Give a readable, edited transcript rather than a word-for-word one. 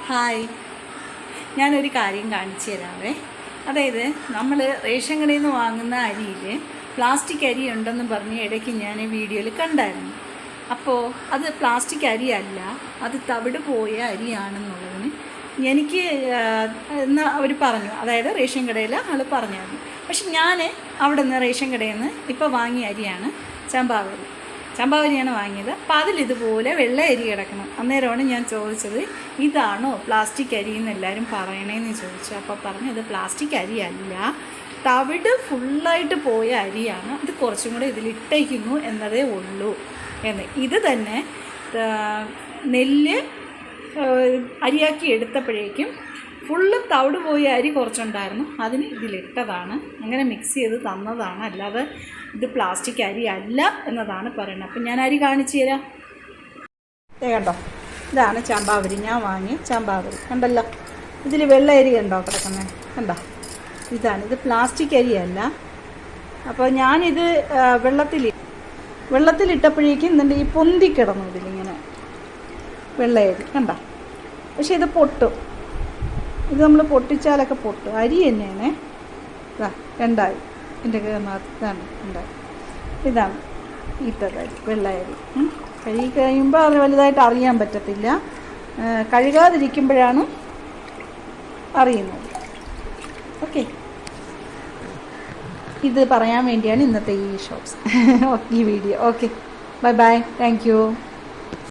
Hi, ഞാനൊരു കാര്യം കാണിച്ചു തരാവേ. അതായത് നമ്മൾ റേഷൻ കടയിൽ നിന്ന് വാങ്ങുന്ന അരിയിൽ പ്ലാസ്റ്റിക് അരി ഉണ്ടെന്ന് പറഞ്ഞ് ഇടയ്ക്ക് ഞാൻ വീഡിയോയിൽ കണ്ടായിരുന്നു. അപ്പോൾ അത് പ്ലാസ്റ്റിക് അരിയല്ല, അത് തവിട് പോയ അരിയാണെന്നുള്ളതിന് എനിക്ക് എന്ന് അവർ പറഞ്ഞു. അതായത് റേഷൻ കടയിൽ ആൾ പറഞ്ഞായിരുന്നു. പക്ഷെ ഞാൻ അവിടെ നിന്ന് റേഷൻ കടയിൽ നിന്ന് ഇപ്പോൾ വാങ്ങിയ അരിയാണ് ചമ്പാവരിയാണ് വാങ്ങിയത്. അപ്പോൾ അതിലിതുപോലെ വെള്ള അരി കിടക്കണം. അന്നേരമാണ് ഞാൻ ചോദിച്ചത്, ഇതാണോ പ്ലാസ്റ്റിക് അരി എന്ന് എല്ലാവരും പറയണേന്ന് ചോദിച്ചു. അപ്പോൾ പറഞ്ഞു ഇത് പ്ലാസ്റ്റിക് അരിയല്ല, തവിട് ഫുള്ളായിട്ട് പോയ അരിയാണ്, അത് കുറച്ചും കൂടെ ഇതിലിട്ടേക്കുന്നു എന്നതേ ഉള്ളൂ എന്ന്. ഇത് തന്നെ നെല്ല് അരിയാക്കി എടുത്തപ്പോഴേക്കും ഫുള്ള് തവിട് പോയ അരി കുറച്ചുണ്ടായിരുന്നു, അതിന് ഇതിലിട്ടതാണ്. അങ്ങനെ മിക്സ് ചെയ്ത് തന്നതാണ്, അല്ലാതെ ഇത് പ്ലാസ്റ്റിക് അരി അല്ല എന്നതാണ് പറയുന്നത്. അപ്പം ഞാൻ അരി കാണിച്ചു തരാം. കണ്ടോ, ഇതാണ് ചമ്പാവരി, ഞാൻ വാങ്ങിയ ചമ്പാവരി. കണ്ടല്ലോ, ഇതിൽ വെള്ള അരി കണ്ടോ കിടക്കുന്നത്, കണ്ടോ, ഇത് പ്ലാസ്റ്റിക് അരിയല്ല. അപ്പോൾ ഞാനിത് വെള്ളത്തിലിട്ടപ്പോഴേക്കും എന്നിട്ട് ഈ പൊന്തിക്കിടന്നു ഇതിലിങ്ങനെ വെള്ള അരി കണ്ടോ. പക്ഷെ ഇത് പൊട്ടും, ഇത് നമ്മൾ പൊട്ടിച്ചാലൊക്കെ പൊട്ടും. അരി തന്നെയാണ്. രണ്ടായി എൻ്റെ ഇതാണ് ഉണ്ടായി. ഇതാണ് ഈത്തരി, വെള്ള അരി. കഴുകി കഴിയുമ്പോൾ അത് വലുതായിട്ട് അറിയാൻ പറ്റത്തില്ല, കഴുകാതിരിക്കുമ്പോഴാണ് അറിയുന്നത്. ഓക്കെ, ഇത് പറയാൻ വേണ്ടിയാണ് ഇന്നത്തെ ഈ video. Okay, bye bye, thank you.